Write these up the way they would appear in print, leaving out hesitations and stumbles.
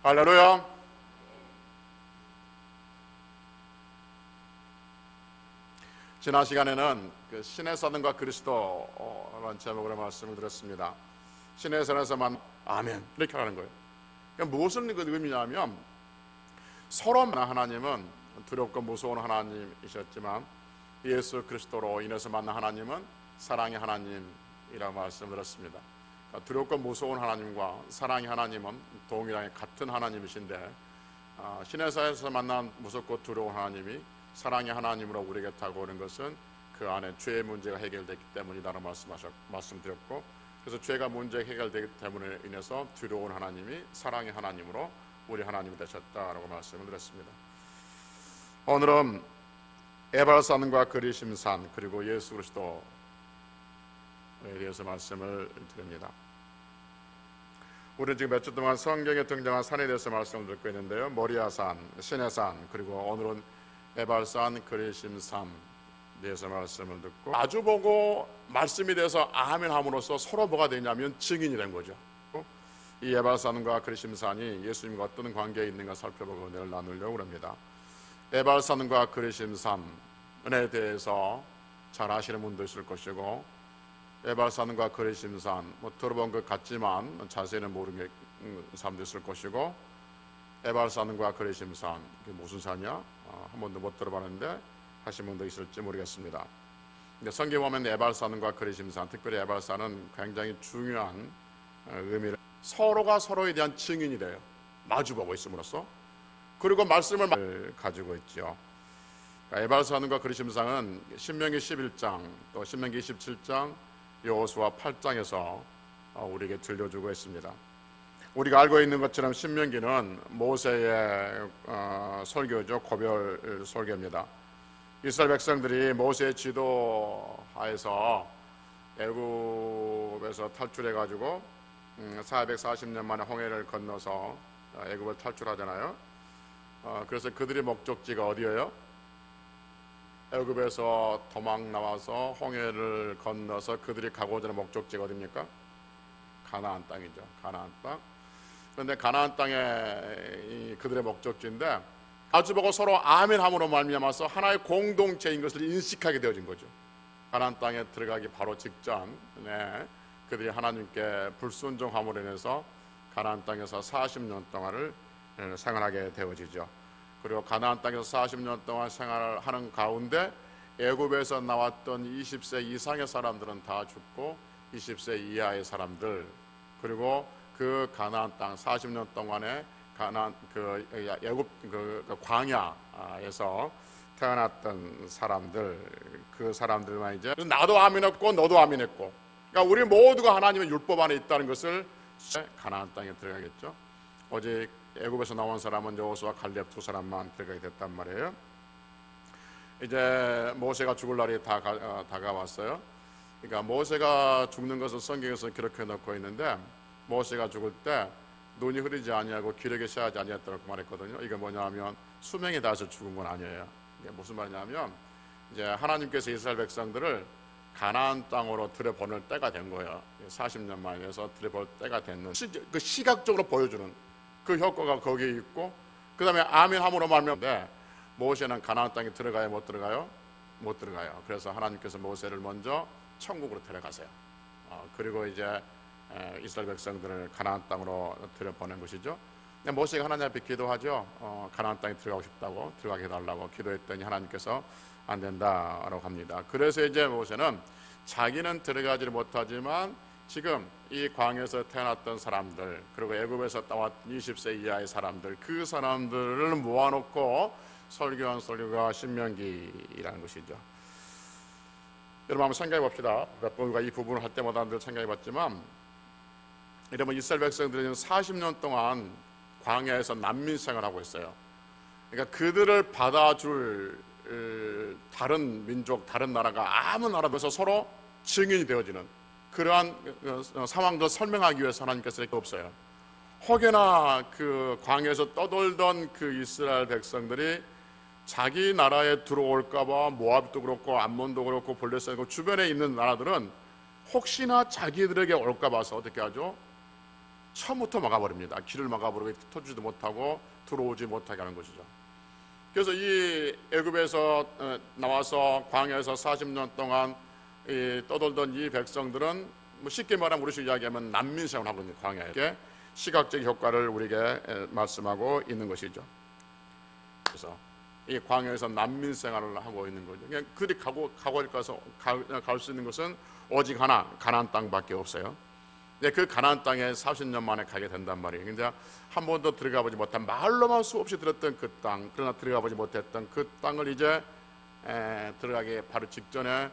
할렐루야. 지난 시간에는 신의 사람과 그리스도라는 제목으로 말씀을 드렸습니다. 신의 사람에서만 아멘 이렇게 하는 거예요. 그러니까 무엇을 의미냐면 서로 하나님은 두렵고 무서운 하나님이셨지만 예수 그리스도로 인해서 만난 하나님은 사랑의 하나님이라고 말씀드렸습니다. 그러니까 두렵고 무서운 하나님과 사랑의 하나님은 동일하게 같은 하나님이신데 신의 사회에서 만난 무섭고 두려운 하나님이 사랑의 하나님으로 우리에게 다가오는 것은 그 안에 죄의 문제가 해결됐기 때문이라고 말씀드렸고, 그래서 죄가 문제가 해결되기 때문에 인해서 두려운 하나님이 사랑의 하나님으로 우리 하나님이 되셨다라고 말씀을 드렸습니다. 오늘은 에발산과 그리심산 그리고 예수 그리스도에 대해서 말씀을 드립니다. 우리는 지금 몇 주 동안 성경에 등장한 산에 대해서 말씀을 듣고 있는데요. 모리아산, 시내산, 그리고 오늘은 에발산, 그리심산에 대해서 말씀을 듣고 마주보고 말씀이 돼서 아멘 함으로써 서로 뭐가 되냐면 증인이 된 거죠. 이 에발산과 그리심산이 예수님과 어떤 관계에 있는가 살펴보고 은혜를 나누려고 합니다. 에발산과 그리심산에 대해서 잘 아시는 분도 있을 것이고, 에발산과 그리심산 들어본 것 같지만 자세히는 모르는 사람도 있을 것이고, 에발산과 그리심산 그게 무슨 산이야? 한 번도 못 들어봤는데 하신 분도 있을지 모르겠습니다. 근데 성경에 보면 에발산과 그리심산, 특별히 에발산은 굉장히 중요한 의미를, 서로가 서로에 대한 증인이 돼요. 마주보고 있음으로써. 그리고 말씀을 가지고 있죠. 에발산과 그리심산은 신명기 11장 또 신명기 27장 여호수아 8장에서 우리에게 들려주고 있습니다. 우리가 알고 있는 것처럼 신명기는 모세의 설교죠. 고별 설교입니다. 이스라엘 백성들이 모세의 지도하에서 애굽에서 탈출해가지고 440년 만에 홍해를 건너서 애굽을 탈출하잖아요. 그래서 그들의 목적지가 어디예요? 애굽에서 도망 나와서 홍해를 건너서 그들이 가고자 하는 목적지가 어디입니까? 가나안 땅이죠. 가나안 땅. 그런데 가나안 땅에 그들의 목적지인데 마주보고 서로 아멘 함으로 말미암아서 하나의 공동체인 것을 인식하게 되어진 거죠. 가나안 땅에 들어가기 바로 직전에 그들이 하나님께 불순종함으로 인해서 가나안 땅에서 40년 동안을 생활하게 되어지죠. 그리고 가나안 땅에서 40년 동안 생활하는 가운데 애굽에서 나왔던 20세 이상의 사람들은 다 죽고 20세 이하의 사람들, 그리고 그 가나안 땅 40년 동안에 가나안 애굽 광야에서 태어났던 사람들, 그 사람들만 이제 나도 아멘했고 너도 아멘했고, 그러니까 우리 모두가 하나님의 율법 안에 있다는 것을 가나안 땅에 들어가겠죠. 오직 애굽에서 나온 사람은 여호수아 갈렙 두 사람만 들어가게 됐단 말이에요. 이제 모세가 죽을 날이 다가왔어요. 그러니까 모세가 죽는 것을 성경에서 기록해 놓고 있는데, 모세가 죽을 때 눈이 흐리지 아니하고 기력이 쇠하지 아니했다고 말했거든요. 이게 뭐냐면 수명이 닿아서 죽은 건 아니에요. 이게 무슨 말이냐면 이제 하나님께서 이스라엘 백성들을 가나안 땅으로 들여보낼 때가 된 거예요. 40년 만에서 들여볼 때가 됐는, 그 시각적으로 보여주는 그 효과가 거기에 있고, 그 다음에 아멘 함으로 말하는데 모세는 가나안 땅에 들어가요? 못 들어가요? 못 들어가요. 그래서 하나님께서 모세를 먼저 천국으로 데려가세요. 그리고 이제 이스라엘 백성들을 가나안 땅으로 들여보낸 것이죠. 근데 모세가 하나님 앞에 기도하죠. 가나안 땅에 들어가고 싶다고, 들어가게 해달라고 기도했더니 하나님께서 안 된다라고 합니다. 그래서 이제 모세는 자기는 들어가지를 못하지만 지금 이 광야에서 태어났던 사람들, 그리고 애굽에서 나왔던 20세 이하의 사람들, 그 사람들을 모아놓고 설교한 설교가 신명기라는 것이죠. 여러분 한번 생각해 봅시다. 몇 번 우리가 이 부분을 할 때마다 늘 생각해 봤지만, 이러면 이스라엘 백성들이 40년 동안 광야에서 난민 생활하고 있어요. 그러니까 그들을 받아줄 다른 민족, 다른 나라가 아무 나라에서 서로 증인이 되어지는 그러한 상황을 설명하기 위해서 하나님께서 이렇게 없어요. 혹여나 그 광야에서 떠돌던 그 이스라엘 백성들이 자기 나라에 들어올까봐 모압도 그렇고 암몬도 그렇고 블레셋도 주변에 있는 나라들은 혹시나 자기들에게 올까 봐서 어떻게 하죠? 처음부터 막아버립니다. 길을 막아버리고 터지지도 못하고 들어오지 못하게 하는 것이죠. 그래서 이 애굽에서 나와서 광야에서 40년 동안 떠돌던 이 백성들은 뭐 쉽게 말하면 우리식 이야기하면 난민 생활을 하고 있는 광야에 시각적 효과를 우리에게 말씀하고 있는 것이죠. 그래서 이 광야에서 난민 생활을 하고 있는 거죠. 그냥 그들이 갈 수 있는 것은 오직 하나, 가나안 땅밖에 없어요. 그 가나안 땅에 40년 만에 가게 된단 말이에요. 근데 한 번도 들어가 보지 못한, 말로만 수없이 들었던 그 땅, 그러나 들어가 보지 못했던 그 땅을 이제 들어가기 바로 직전에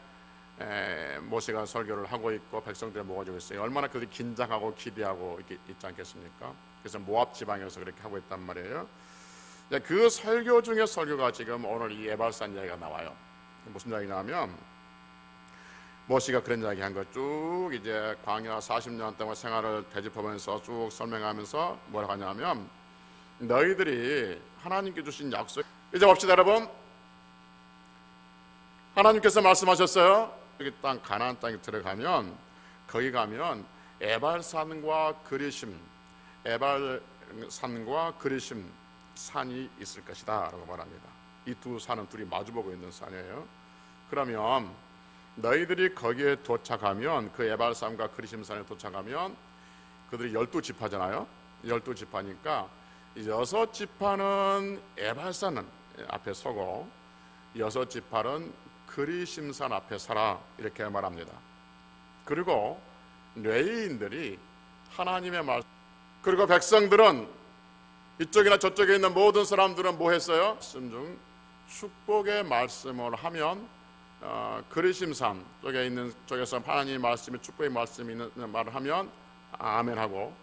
모세가 설교를 하고 있고 백성들이 모아지고 있어요. 얼마나 그들이 긴장하고 기대하고 있지 않겠습니까? 그래서 모압 지방에서 그렇게 하고 있단 말이에요. 그 설교 중에 설교가 지금 오늘 이 에발산 이야기가 나와요. 무슨 이야기냐면 모세가 그런 이야기 한 거 쭉 이제 광야 40년 동안 생활을 되짚으면서 쭉 설명하면서 뭐라고 하냐면, 너희들이 하나님께 주신 약속, 이제 봅시다 여러분. 하나님께서 말씀하셨어요. 여기 땅 가나안 땅에 들어가면, 거기 가면 에발산과 그리심, 에발산과 그리심 산이 있을 것이다 라고 말합니다. 이 두 산은 둘이 마주보고 있는 산이에요. 그러면 너희들이 거기에 도착하면, 그 에발산과 그리심산에 도착하면, 그들이 12지파잖아요 12지파니까 6지파는 에발산 앞에 서고 6지파는 그리심산 앞에 서라, 이렇게 말합니다. 그리고 레위인들이 하나님의 말씀, 그리고 백성들은, 이쪽이나 저쪽에 있는 모든 사람들은 뭐 했어요? 말씀 중 축복의 말씀을 하면 그리심산 쪽에 있는 쪽에서 하나님의 말씀이, 축복의 말씀이 있는 말을 하면 아멘하고,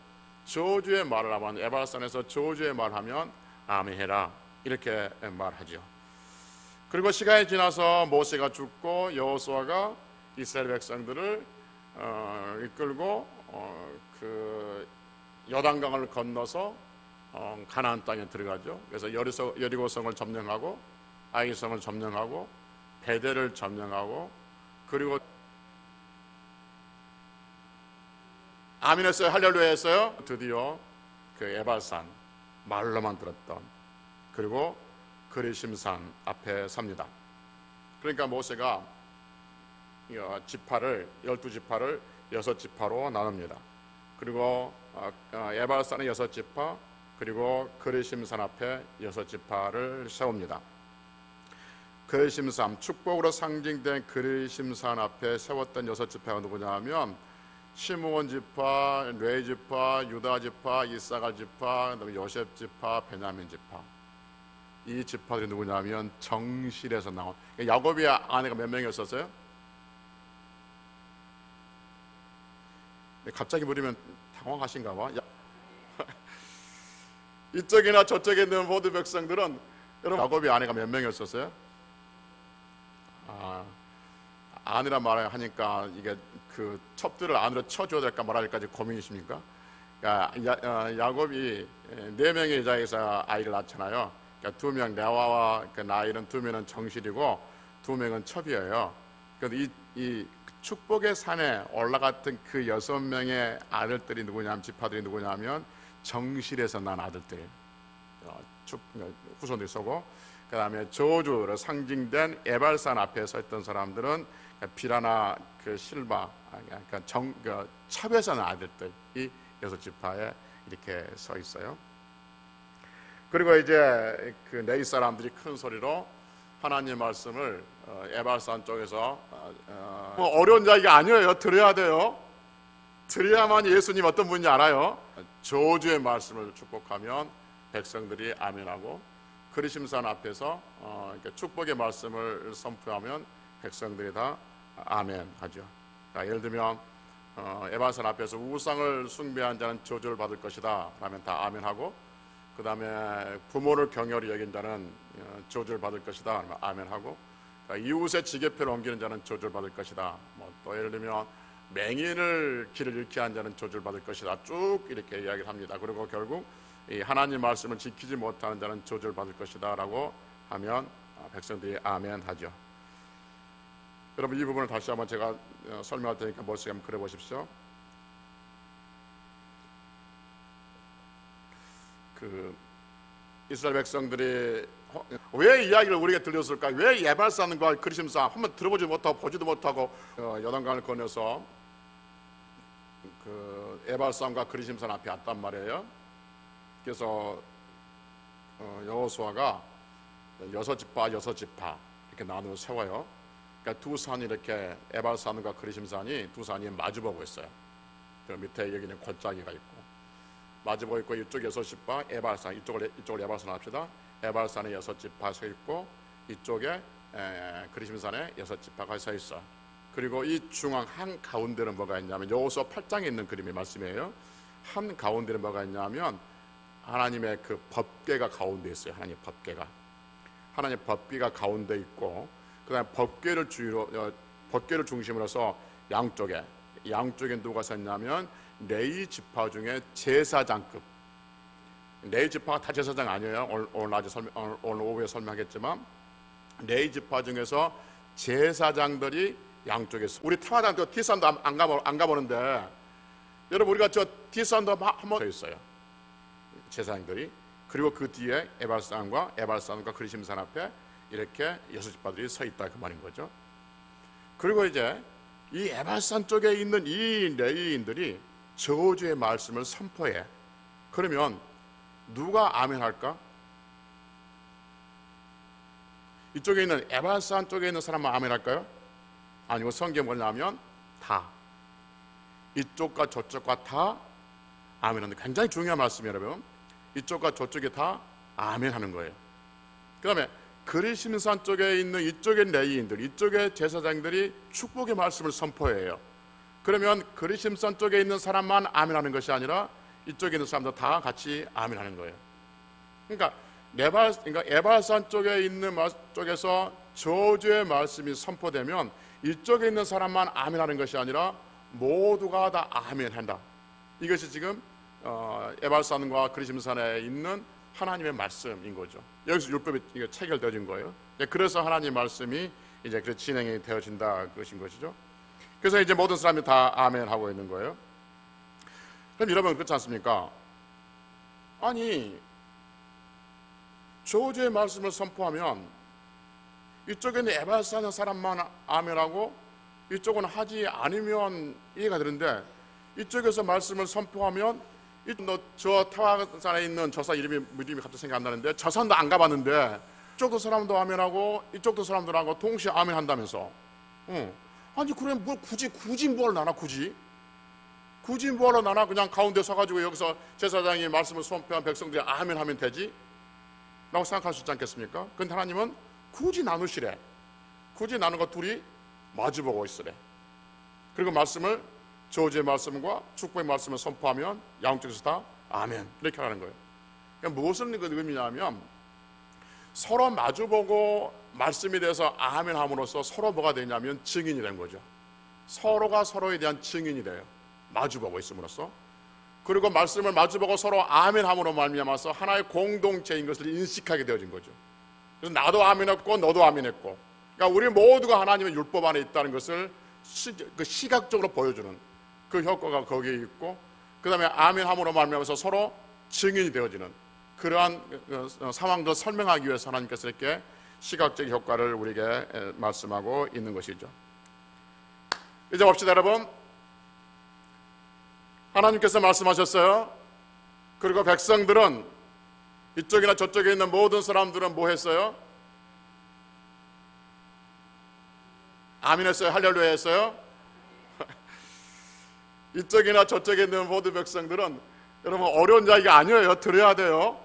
저주의 말을 하면, 에발산에서 저주의 말을 하면 아멘해라, 이렇게 말하죠. 그리고 시간이 지나서 모세가 죽고 여호수아가 이스라엘 백성들을 이끌고 그 요단강을 건너서 가나안 땅에 들어가죠. 그래서 여리고성을 점령하고 아이성을 점령하고 베델을 점령하고, 그리고 아멘 했어요? 할렐루야 했어요? 드디어 그 에발산, 말로만 들었던, 그리고 그리심산 앞에 삽니다. 그러니까 모세가 지파를, 12지파를 6지파로 나눕니다. 그리고 에발산의 6지파, 그리고 그리심산 앞에 6지파를 세웁니다. 그리심산, 축복으로 상징된 그리심산 앞에 세웠던 6지파가 누구냐 하면 시므온 지파, 레위 지파, 유다 지파, 이사갈 지파, 그다음에 요셉 지파, 베냐민 지파. 이 지파들이 누구냐 하면 정실에서 나온, 야곱의 아내가 몇 명이었었어요? 갑자기 물으면 당황하신가 봐. 이쪽이나 저쪽에 있는 모든 백성들은, 여러분, 야곱의 아내가 몇 명이었었어요? 아내라 말을 하니까 이게 그 첩들을 안으로 쳐줘야 될까 말아야 될까 고민이십니까? 야곱이 4명의 여자에서 아이를 낳잖아요. 그러니까 2명 레아와 그 나일은 2명은 정실이고 2명은 첩이에요. 그런데 이 축복의 산에 올라갔던 그 6명의 아들들이 누구냐면, 지파들이 누구냐면 정실에서 난 아들들, 후손들이 서고, 그 다음에 저주로 상징된 에발산 앞에 서 있던 사람들은 비라나 그 실바, 그러니까 첩에서 난 아들들이 6지파에 이렇게 서 있어요. 그리고 이제 그 레위 사람들이 큰 소리로 하나님의 말씀을 에발산 쪽에서 뭐 어려운 이야기가 아니에요. 들어야 돼요. 들어야만 예수님 어떤 분인지 알아요. 저주의 말씀을 축복하면 백성들이 아멘하고, 그리심산 앞에서 축복의 말씀을 선포하면 백성들이 다 아멘하죠. 예를 들면 에발산 앞에서 우상을 숭배한 자는 저주를 받을 것이다 라면 다 아멘하고, 그 다음에 부모를 경혈히 여긴 자는 저주를 받을 것이다 라면 아멘하고, 이웃의 지게표를 옮기는 자는 저주를 받을 것이다. 또 예를 들면 맹인을 길을 잃게 한 자는 저주를 받을 것이다. 쭉 이렇게 이야기를 합니다. 그리고 결국 이 하나님 말씀을 지키지 못하는 자는 저주를 받을 것이다 라고 하면 백성들이 아멘 하죠. 여러분, 이 부분을 다시 한번 제가 설명할 테니까 머릿속에 한번 그려보십시오. 그 이스라엘 백성들이 왜 이야기를 우리에게 들렸을까? 왜 에발산과 그리심산 한번 들어보지 못하고 보지도 못하고 요단강을 건너서 그 에발산과 그리심산 앞에 왔단 말이에요. 그래서 여호수아가 6지파 이렇게 나누어 세워요. 그러니까 두 산이 이렇게 에발산과 그리심산이 두 산이 마주보고 있어요. 그 밑에 여기는 골짜기가 있고 마주보고 있고 이쪽 6지파 에발산 이쪽을 에발산 합시다. 에발산에 6지파 서 있고 이쪽에 그리심산에 6지파가 서 있어. 그리고 이 중앙 한 가운데는 뭐가 있냐면 여호수아 8장에 있는 그림의 말씀이에요. 한 가운데는 뭐가 있냐면 하나님의 그 법궤가 가운데 있어요. 하나님의 법궤가. 하나님의 법궤가 가운데 있고 그다음에 법궤를 중심으로 해서 양쪽에 누가 섰냐면 레위 지파 중에 제사장급. 레위 지파가 다 제사장 아니에요. 오늘 오후에 설명하겠지만 레위 지파 중에서 제사장들이 양쪽에 있어. 우리 타마단 그 뒷산도 안 가보는데 여러분 우리가 저 뒷산도 한번 서 있어요. 제사장들이. 그리고 그 뒤에 에발산과 그리심산 앞에 이렇게 6지파들이 서 있다 그 말인 거죠. 그리고 이제 이 에발산 쪽에 있는 이 레위인들이 저주의 말씀을 선포해. 그러면 누가 아멘할까? 이쪽에 있는 에발산 쪽에 있는 사람만 아멘할까요? 아니고 성경에 뭐냐면 다 이쪽과 저쪽과 다 아멘하는 굉장히 중요한 말씀이에요. 여러분 이쪽과 저쪽에 다 아멘하는 거예요. 그 다음에 그리심산 쪽에 있는 이쪽의 레위인들 이쪽의 제사장들이 축복의 말씀을 선포해요. 그러면 그리심산 쪽에 있는 사람만 아멘하는 것이 아니라 이쪽에 있는 사람도 다 같이 아멘하는 거예요. 그러니까 에발산 쪽에 있는 쪽에서 저주의 말씀이 선포되면 이쪽에 있는 사람만 아멘하는 것이 아니라 모두가 다 아멘한다. 이것이 지금 에발산과 그리심산에 있는 하나님의 말씀인 거죠. 여기서 율법이 체결되어진 거예요. 그래서 하나님의 말씀이 이제 그 진행이 되어진다 그것인 것이죠. 그래서 이제 모든 사람이 다 아멘하고 있는 거예요. 그럼 여러분 그렇지 않습니까? 아니 저주의 말씀을 선포하면 이쪽에는 에발산 사람만 아멘하고 이쪽은 하지 않으면 이해가 되는데 이쪽에서 말씀을 선포하면 저 타화산에 있는 저 산 이름이 갑자기 생각 안 나는데 저 산도 안 가봤는데 이쪽도 사람도 아멘하고 이쪽도 사람들하고 동시에 아멘한다면서. 아니 그럼 뭘 굳이 뭘 나나 굳이 뭐하러 나나 그냥 가운데 서가지고 여기서 제사장이 말씀을 선포한 백성들이 아멘하면 되지? 라고 생각할 수 있지 않겠습니까? 근데 하나님은 굳이 나누시래. 굳이 나누고 둘이 마주보고 있으래. 그리고 말씀을 저주의 말씀과 축복의 말씀을 선포하면 양쪽에서 다 아멘 이렇게 하는 거예요. 그러니까 무엇을 의미냐면 서로 마주보고 말씀에 대해서 아멘 함으로써 서로 뭐가 되냐면 증인이 된 거죠. 서로가 서로에 대한 증인이 돼요. 마주보고 있음으로써. 그리고 말씀을 마주보고 서로 아멘 함으로 말미암아서 하나의 공동체인 것을 인식하게 되어진 거죠. 그래서 나도 아멘했고 너도 아멘했고, 그러니까 우리 모두가 하나님의 율법 안에 있다는 것을 시각적으로 보여주는 그 효과가 거기에 있고, 그 다음에 아멘 함으로 말미암아서 서로 증인이 되어지는 그러한 상황을 설명하기 위해서 하나님께서 이렇게 시각적 효과를 우리에게 말씀하고 있는 것이죠. 이제 봅시다 여러분. 하나님께서 말씀하셨어요. 그리고 백성들은 이쪽이나 저쪽에 있는 모든 사람들은 뭐 했어요? 아멘 했어요? 할렐루야 했어요? 이쪽이나 저쪽에 있는 모든 백성들은 여러분 어려운 이야기가 아니에요. 들어야 돼요.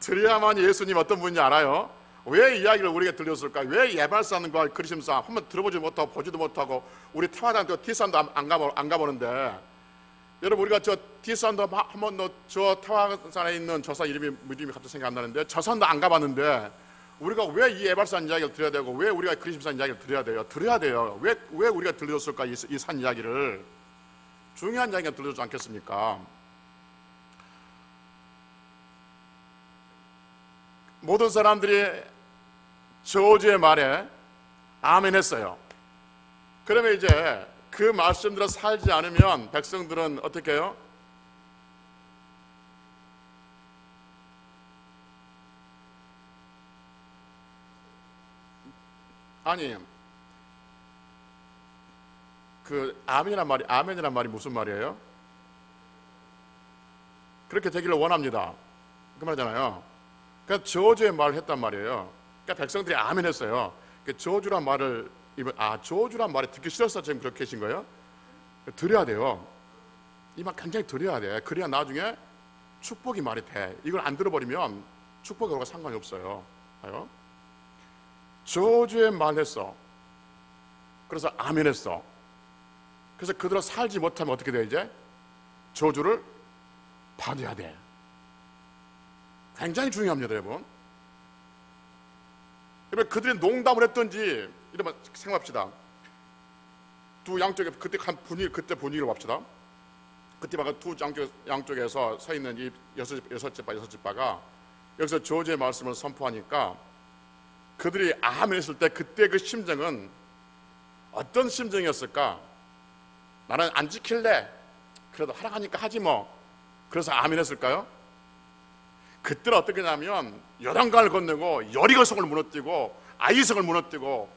들어야만 예수님 어떤 분인지 알아요. 왜 이야기를 우리에게 들렸을까? 왜 에발산과 그리심산 한번 들어보지 못하고 보지도 못하고 우리 타마단 그 뒷산도 안 가보는데 여러분 우리가 저 뒷산도 한번 저 타화산에 있는 저 산 이름이 갑자기 생각 안 나는데 저 산도 안 가봤는데 우리가 왜 이 에발산 이야기를 들어야 되고 왜 우리가 그리심산 이야기를 들어야 돼요? 들어야 돼요. 왜 우리가 들렸을까? 이 산 이야기를 중요한 이야기가 들려주지 않겠습니까? 모든 사람들이 저주의 말에 아멘 했어요. 그러면 이제 그 말씀대로 살지 않으면 백성들은 어떻게 해요? 아니 그 아멘이란 말이 무슨 말이에요? 그렇게 되기를 원합니다. 그 말이잖아요. 그러니까 저주의 말을 했단 말이에요. 그러니까 백성들이 아멘 했어요. 그 저주란 말을 저주란 말이 듣기 싫어서 지금 그렇게 계신 거예요? 드려야 돼요. 이 말 굉장히 드려야 돼. 그래야 나중에 축복이 말이 돼. 이걸 안 들어버리면 축복하고 상관이 없어요. 봐요. 저주의 말 했어. 그래서 아멘 했어. 그래서 그대로 살지 못하면 어떻게 돼? 이제 저주를 받아야 돼. 굉장히 중요합니다, 여러분. 여러분, 그들이 농담을 했던지 이러면 생각합시다. 두 양쪽에 그때 분위기를 봅시다. 그때 막 두 양쪽에서 서 있는 이 여섯 집바가 여기서 저주의 말씀을 선포하니까 그들이 아멘 했을 때 그때 그 심정은 어떤 심정이었을까? 나는 안 지킬래. 그래도 하라고 하니까 하지 뭐. 그래서 아멘 했을까요? 그때는 어떻게 하냐면 요단강을 건너고 여리고성을 무너뜨리고 아이성을 무너뜨리고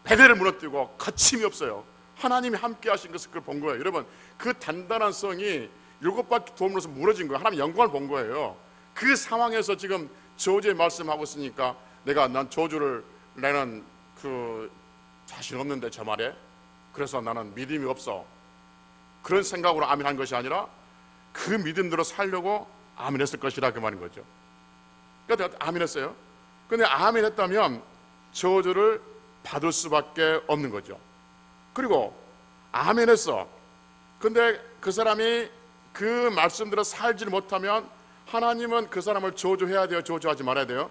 베델을 무너뜨리고 거침이 없어요. 하나님이 함께 하신 것을 그걸 본 거예요. 여러분, 그 단단한 성이 7바퀴 도움으로서 무너진 거예요. 하나님 영광을 본 거예요. 그 상황에서 지금 저주의 말씀하고 있으니까 난 저주를 내는 그 자신 없는데 저 말에 그래서 나는 믿음이 없어. 그런 생각으로 아멘한 것이 아니라 그 믿음대로 살려고 아멘했을 것이라 그 말인 거죠. 그러니까 아멘했어요. 그런데 아멘했다면 저주를 받을 수밖에 없는 거죠. 그리고 아멘했어. 근데 그 사람이 그 말씀대로 살지를 못하면 하나님은 그 사람을 저주해야 돼요? 저주하지 말아야 돼요?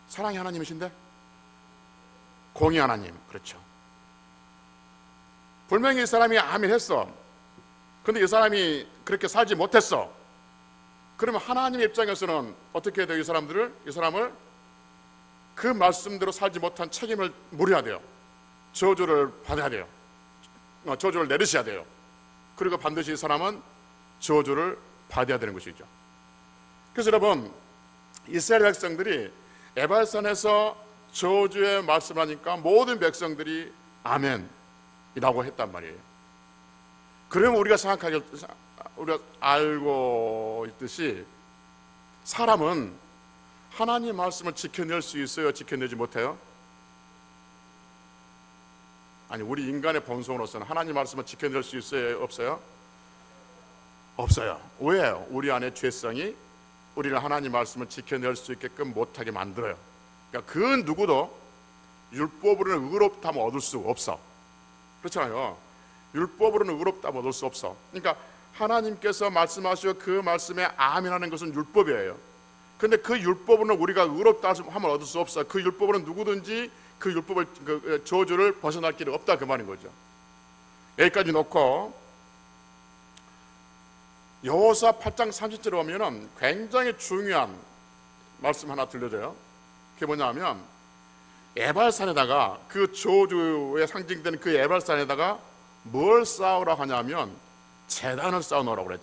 사랑의 하나님이신데? 공의 하나님. 그렇죠. 분명히 이 사람이 아멘했어. 근데 이 사람이 그렇게 살지 못했어. 그러면 하나님의 입장에서는 어떻게 해야 돼요? 이 사람을 그 말씀대로 살지 못한 책임을 물어야 돼요. 저주를 받아야 돼요. 저주를 내리셔야 돼요. 그리고 반드시 이 사람은 저주를 받아야 되는 것이죠. 그래서 여러분, 이스라엘 백성들이 에발산에서 저주의 말씀을 하니까 모든 백성들이 아멘이라고 했단 말이에요. 그러면 우리가 알고 있듯이 사람은 하나님 말씀을 지켜낼 수 있어요? 지켜내지 못해요? 아니, 우리 인간의 본성으로서는 하나님 말씀을 지켜낼 수 있어요? 없어요? 없어요. 왜요? 우리 안에 죄성이 우리를 하나님 말씀을 지켜낼 수 있게끔 못하게 만들어요. 그러니까 그 누구도 율법으로는 의롭다함을 얻을 수 없어. 그렇잖아요. 율법으로는 의롭다함을 얻을 수 없어. 그러니까 하나님께서 말씀하시고 그 말씀에 아멘하는 것은 율법이에요. 근데 그 율법으로는 우리가 의롭다함을 얻을 수 없어. 그 율법으로는 누구든지 그 율법을 그 저주를 벗어날 길이 없다 그 말인 거죠. 여기까지 놓고 여호수아 8장 30절에 보면은 굉장히 중요한 말씀 하나 들려줘요. 그게 뭐냐면 에발산에다가 그 저주에 상징되는 그 에발산에다가 뭘 쌓으라 하냐면 제단을 쌓아놓으라고 그래요.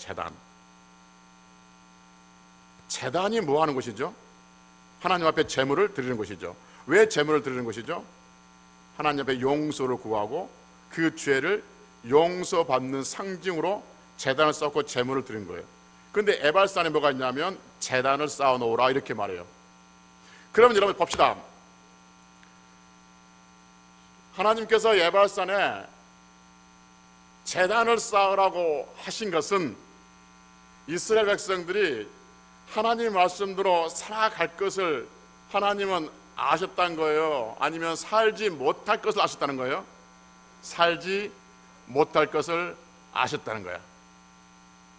제단이 뭐 하는 것이죠? 하나님 앞에 제물을 드리는 것이죠. 왜 제물을 드리는 것이죠? 하나님 앞에 용서를 구하고 그 죄를 용서받는 상징으로 제단을 쌓고 제물을 드린 거예요. 그런데 에발산에 뭐가 있냐면 제단을 쌓아놓으라 이렇게 말해요. 그러면 여러분 봅시다. 하나님께서 에발산에 제단을 쌓으라고 하신 것은 이스라엘 백성들이 하나님 말씀대로 살아갈 것을 하나님은 아셨다는 거예요? 아니면 살지 못할 것을 아셨다는 거예요? 살지 못할 것을 아셨다는 거야.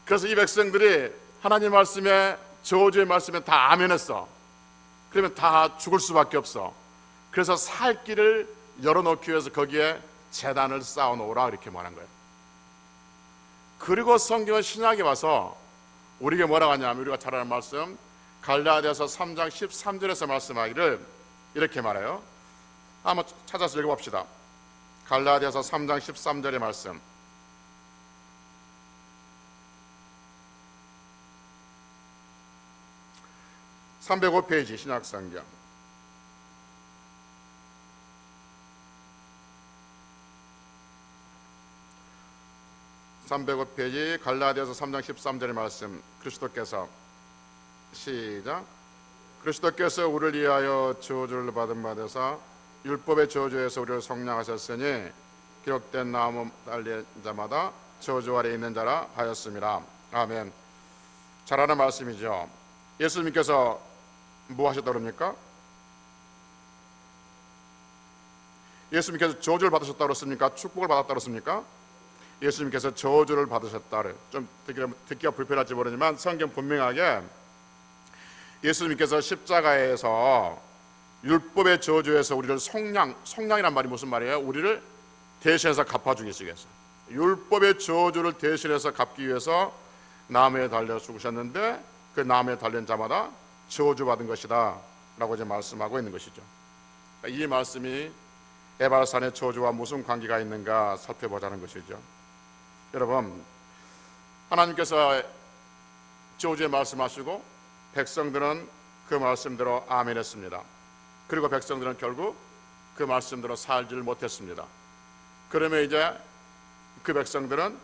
그래서 이 백성들이 하나님 말씀에 저주의 말씀에 다 아멘했어. 그러면 다 죽을 수밖에 없어. 그래서 살 길을 열어놓기 위해서 거기에 제단을 쌓아놓으라 이렇게 말한 거예요. 그리고 성경은 신약에 와서 우리에게 뭐라고 하냐면 우리가 잘 아는 말씀 갈라디아서 3장 13절에서 말씀하기를 이렇게 말해요. 한번 찾아서 읽어봅시다. 갈라디아서 3장 13절의 말씀. (305페이지) 신약성경 305페이지 갈라디아서 3장 13절의 말씀. 그리스도께서 시작. 그리스도께서 우리를 위하여 저주를 받은 바 되사 율법의 저주에서 우리를 속량하셨으니 기록된 나무 달린 자마다 저주 아래 있는 자라 하였습니다. 아멘. 잘하는 말씀이죠. 예수님께서 뭐 하셨다고 그럽니까? 예수님께서 저주를 받으셨다고 그랬습니까? 축복을 받았다고 그랬습니까? 예수님께서 저주를 받으셨다를, 좀 듣기가 불편할지 모르지만 성경 분명하게 예수님께서 십자가에서 율법의 저주에서 우리를 속량이란 말이 무슨 말이에요? 우리를 대신해서 갚아주기 위해서, 율법의 저주를 대신해서 갚기 위해서 나무에 달려 죽으셨는데 그 나무에 달린 자마다 저주받은 것이다 라고 이제 말씀하고 있는 것이죠. 이 말씀이 에발산의 저주와 무슨 관계가 있는가 살펴보자는 것이죠. 여러분, 하나님께서 저주에 말씀하시고 백성들은 그 말씀대로 아멘했습니다. 그리고 백성들은 결국 그 말씀대로 살지를 못했습니다. 그러면 이제 그 백성들은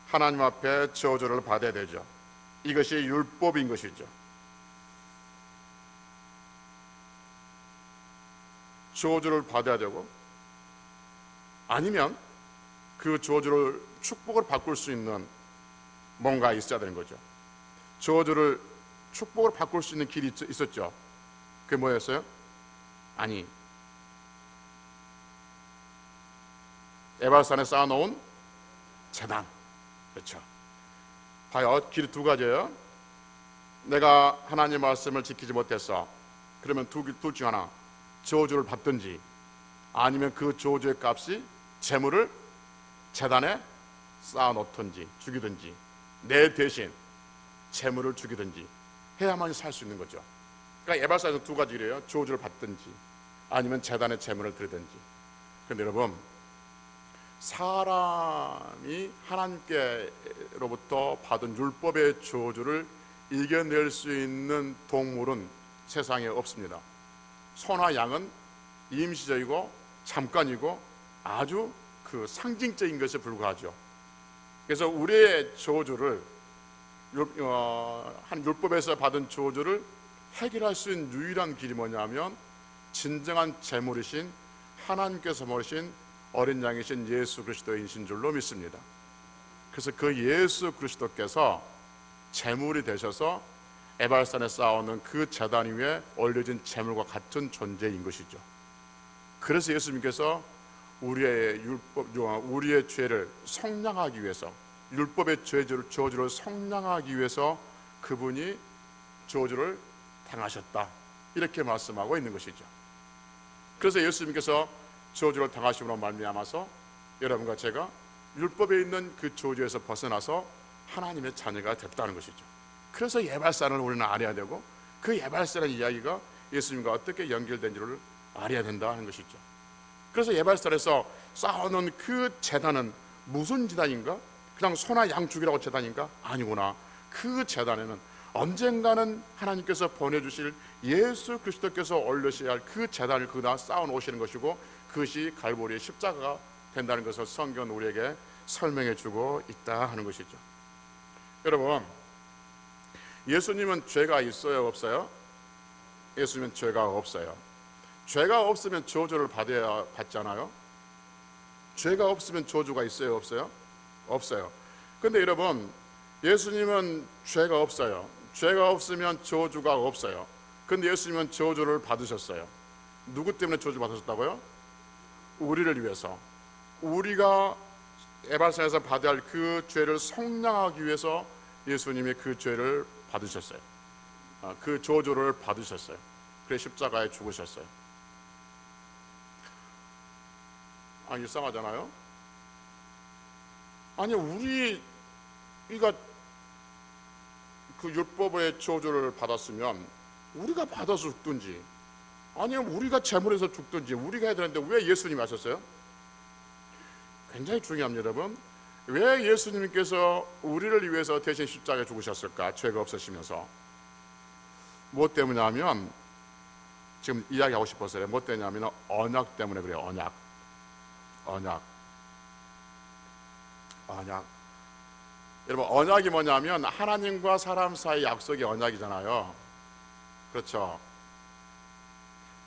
하나님 앞에 저주를 받아야 되죠. 이것이 율법인 것이죠. 저주를 받아야 되고, 아니면 그 저주를 축복을 바꿀 수 있는 뭔가 있어야 되는 거죠. 저주를 축복을 바꿀 수 있는 길이 있었죠. 그게 뭐였어요? 아니, 에발산에 쌓아놓은 제단. 그렇죠. 봐요, 길이 두 가지예요. 내가 하나님의 말씀을 지키지 못했어. 그러면 둘 중 하나, 저주를 받든지 아니면 그 저주의 값이 재물을 제단에 쌓아놓든지 죽이든지, 내 대신 재물을 죽이든지 해야만 살 수 있는 거죠. 그러니까 에발산에서 두 가지 일이에요. 저주를 받든지 아니면 제단에 재물을 드리든지. 그런데 여러분, 사람이 하나님께로부터 받은 율법의 저주를 이겨낼 수 있는 동물은 세상에 없습니다. 소나 양은 임시적이고 잠깐이고 아주 그 상징적인 것에 불과하죠. 그래서 우리의 저주를, 한 율법에서 받은 저주를 해결할 수 있는 유일한 길이 뭐냐면 진정한 제물이신 하나님께서 모르신 어린 양이신 예수 그리스도이신 줄로 믿습니다. 그래서 그 예수 그리스도께서 제물이 되셔서 에발산에 쌓아오는 그 제단 위에 올려진 제물과 같은 존재인 것이죠. 그래서 예수님께서 우리의 죄를 속량하기 위해서, 율법의 저주를 속량하기 위해서 그분이 저주를 당하셨다, 이렇게 말씀하고 있는 것이죠. 그래서 예수님께서 저주를 당하심으로 말미암아서 여러분과 제가 율법에 있는 그 저주에서 벗어나서 하나님의 자녀가 됐다는 것이죠. 그래서 예발산을 우리는 알아야 되고, 그 예발산의 이야기가 예수님과 어떻게 연결된지를 알아야 된다 하는 것이죠. 그래서 예발산에서 쌓아놓은 그 제단은 무슨 제단인가? 그냥 소나 양 죽이라고 제단인가? 아니구나. 그 제단에는 언젠가는 하나님께서 보내주실 예수 그리스도께서 올려셔야 할 그 제단을 그다 쌓아놓으시는 것이고, 그것이 갈보리의 십자가가 된다는 것을 성경은 우리에게 설명해 주고 있다 하는 것이죠. 여러분, 예수님은 죄가 있어요, 없어요? 예수님은 죄가 없어요. 죄가 없으면 저주를 받잖아요. 죄가 없으면 저주가 있어요, 없어요? 없어요. 그런데 여러분, 예수님은 죄가 없어요. 죄가 없으면 저주가 없어요. 그런데 예수님은 저주를 받으셨어요. 누구 때문에 저주 받으셨다고요? 우리를 위해서. 우리가 에발산에서 받아야 할 그 죄를 속량하기 위해서 예수님이 그 죄를 받으셨어요. 그 저주를 받으셨어요. 그래서 십자가에 죽으셨어요. 이상하잖아요. 아니, 우리가 그 율법의 저주를 받았으면 우리가 받아서 죽든지 아니면 우리가 제물에서 죽든지 우리가 해야 되는데 왜 예수님이 하셨어요? 굉장히 중요합니다, 여러분. 왜 예수님께서 우리를 위해서 대신 십자가에 죽으셨을까? 죄가 없으시면서. 무엇 때문이냐면, 지금 이야기하고 싶었어요. 무엇 때문이냐면 언약 때문에 그래요. 언약. 여러분, 언약이 뭐냐면 하나님과 사람 사이 약속이 언약이잖아요. 그렇죠?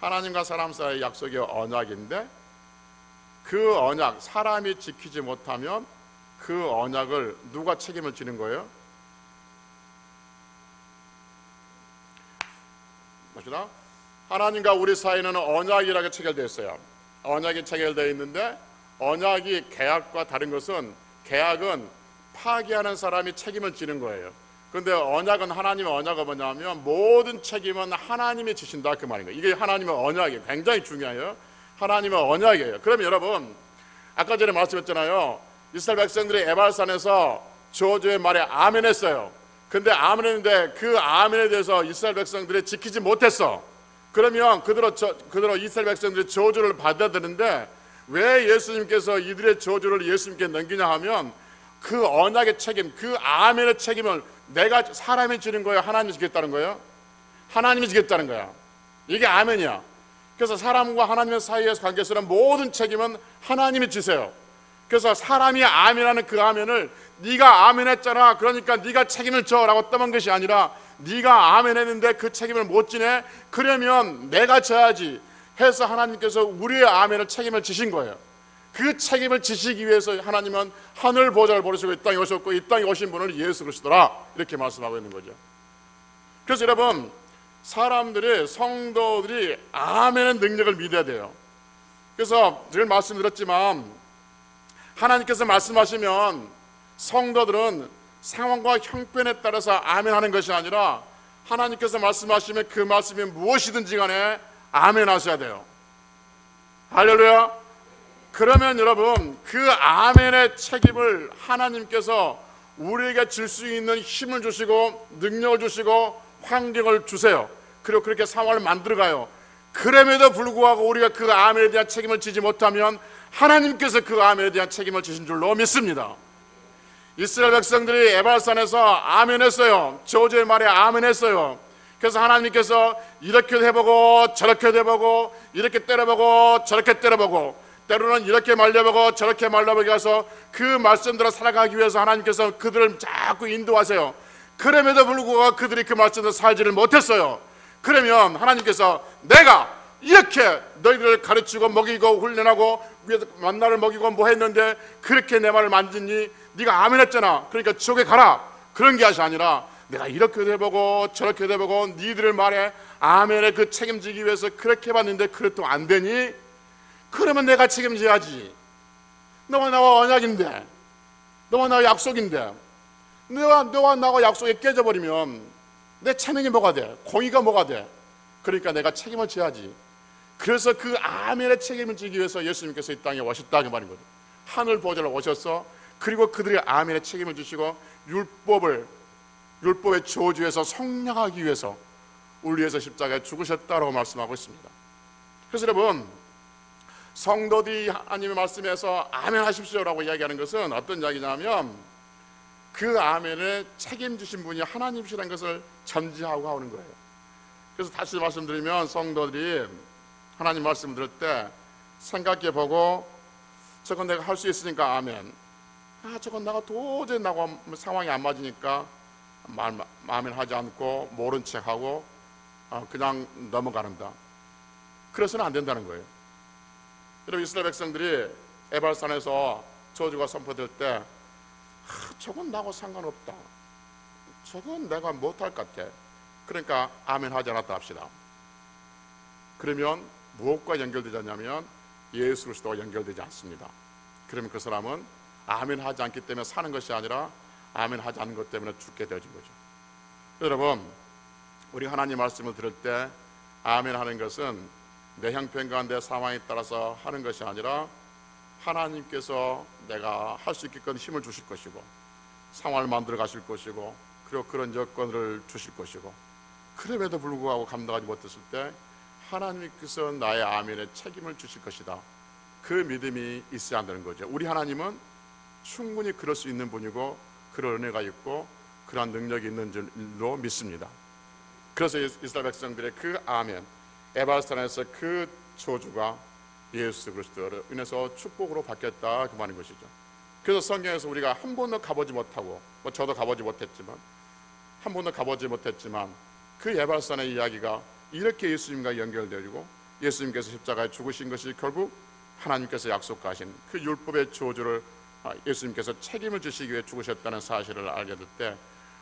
하나님과 사람 사이 약속이 언약인데, 그 언약, 사람이 지키지 못하면 그 언약을 누가 책임을 지는 거예요? 봅시다. 하나님과 우리 사이는 언약이라고 체결되어 있어요. 언약이 체결되어 있는데, 언약이 계약과 다른 것은, 계약은 파기하는 사람이 책임을 지는 거예요. 그런데 언약은, 하나님의 언약은 뭐냐면 모든 책임은 하나님이 지신다, 그 말인 거예요. 이게 하나님의 언약이에요. 굉장히 중요해요. 하나님의 언약이에요. 그러면 여러분, 아까 전에 말씀했잖아요. 이스라엘 백성들이 에발산에서 저주의 말에 아멘했어요. 근데 아멘했는데 그 아멘에 대해서 이스라엘 백성들이 지키지 못했어. 그러면 그대로 이스라엘 백성들이 저주를 받아야 되는데, 왜 예수님께서 이들의 저주를 예수님께 넘기냐 하면, 그 언약의 책임, 그 아멘의 책임을 내가, 사람이 지는 거예요? 하나님이 지겠다는 거예요? 하나님이 지겠다는 거야. 이게 아멘이야. 그래서 사람과 하나님의 사이의 관계에서는 모든 책임은 하나님이 지세요. 그래서 사람이 아멘하는 그 아멘을 네가 아멘했잖아, 그러니까 네가 책임을 져라고 떠만 것이 아니라, 네가 아멘했는데 그 책임을 못 지네, 그러면 내가 져야지 해서 하나님께서 우리의 아멘을 책임을 지신 거예요. 그 책임을 지시기 위해서 하나님은 하늘 보좌를 버리시고 이 땅에 오셨고, 이 땅에 오신 분은 예수 그리스도라, 이렇게 말씀하고 있는 거죠. 그래서 여러분, 사람들이, 성도들이 아멘의 능력을 믿어야 돼요. 그래서 늘 말씀드렸지만, 하나님께서 말씀하시면 성도들은 상황과 형편에 따라서 아멘하는 것이 아니라, 하나님께서 말씀하시면 그 말씀이 무엇이든지 간에 아멘하셔야 돼요. 할렐루야. 그러면 여러분, 그 아멘의 책임을 하나님께서 우리에게 줄 수 있는 힘을 주시고 능력을 주시고 환경을 주세요. 그리고 그렇게 상황을 만들어가요. 그럼에도 불구하고 우리가 그 아멘에 대한 책임을 지지 못하면 하나님께서 그 아멘에 대한 책임을 지신 줄로 믿습니다. 이스라엘 백성들이 에발산에서 아멘했어요. 저주의 말에 아멘했어요. 그래서 하나님께서 이렇게도 해보고 저렇게도 해보고, 이렇게 때려보고 저렇게 때려보고, 때로는 이렇게 말려보고 저렇게 말려보게 해서 그 말씀대로 살아가기 위해서 하나님께서 그들을 자꾸 인도하세요. 그럼에도 불구하고 그들이 그 말씀대로 살지를 못했어요. 그러면 하나님께서 내가 이렇게 너희들을 가르치고 먹이고 훈련하고 위에서 만나를 먹이고 뭐 했는데 그렇게 내 말을 만지니 네가 아멘 했잖아, 그러니까 지옥에 가라, 그런 것이 아니라 내가 이렇게도 해보고 저렇게도 해보고 니들의 말에 아멘에 그 책임지기 위해서 그렇게 해봤는데 그래도 안 되니? 그러면 내가 책임져야지. 너와 나와 언약인데, 너와 나와 약속인데, 너와 나와 약속이 깨져버리면 내 체면이 뭐가 돼? 공의가 뭐가 돼? 그러니까 내가 책임을 져야지. 그래서 그 아멘의 책임을 지기 위해서 예수님께서 이 땅에 오셨다, 그 말인 거죠. 하늘 보좌로 오셔서, 그리고 그들의 아멘의 책임을 주시고 율법의 저주에서 성량하기 위해서 우리 위해서 십자가에 죽으셨다라고 말씀하고 있습니다. 그래서 여러분, 성도들이 하나님의 말씀에서 아멘 하십시오라고 이야기하는 것은 어떤 이야기냐면, 그 아멘을 책임지신 분이 하나님이시라는 것을 전제하고 하는 거예요. 그래서 다시 말씀드리면, 성도들이 하나님 말씀 들을 때 생각해 보고, 저건 내가 할 수 있으니까 아멘, 저건 내가 도저히 나하고 상황이 안 맞으니까 아멘 하지 않고 모른 척하고 그냥 넘어가는다, 그래서는 안 된다는 거예요. 여러분, 이스라엘 백성들이 에발산에서 저주가 선포될 때 저건 나하고 상관없다, 저건 내가 못할 것 같아, 그러니까 아멘 하지 않았다 합시다. 그러면 무엇과 연결되지 않냐면 예수 그리스도와 연결되지 않습니다. 그러면 그 사람은 아멘 하지 않기 때문에 사는 것이 아니라 아멘 하지 않는 것 때문에 죽게 되어진 거죠. 여러분, 우리 하나님 말씀을 들을 때 아멘 하는 것은 내 형편과 내 상황에 따라서 하는 것이 아니라 하나님께서 내가 할 수 있게끔 힘을 주실 것이고, 상황을 만들어 가실 것이고, 그리고 그런 여건을 주실 것이고, 그럼에도 불구하고 감당하지 못했을 때 하나님께서 나의 아멘에 책임을 주실 것이다, 그 믿음이 있어야 한다는 거죠. 우리 하나님은 충분히 그럴 수 있는 분이고 그런 은혜가 있고 그러한 능력이 있는 줄로 믿습니다. 그래서 이스라엘 백성들의 그 아멘, 에발산에서 그 저주가 예수 그리스도로 인해서 축복으로 바뀌었다, 그 말인 것이죠. 그래서 성경에서 우리가 한 번도 가보지 못하고, 저도 가보지 못했지만, 한 번도 가보지 못했지만 그 예발산의 이야기가 이렇게 예수님과 연결되고, 예수님께서 십자가에 죽으신 것이 결국 하나님께서 약속하신 그 율법의 저주를 예수님께서 책임을 지시기 위해 죽으셨다는 사실을 알게 될 때,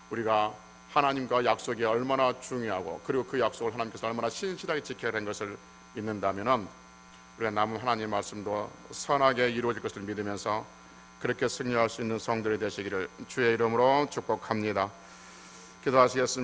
우리가 하나님과 약속이 얼마나 중요하고, 그리고 그 약속을 하나님께서 얼마나 신실하게 지켜야 하는 것을 믿는다면, 우리가 남은 하나님의 말씀도 선하게 이루어질 것을 믿으면서 그렇게 승리할 수 있는 성들이 되시기를 주의 이름으로 축복합니다. 기도하시겠습니다.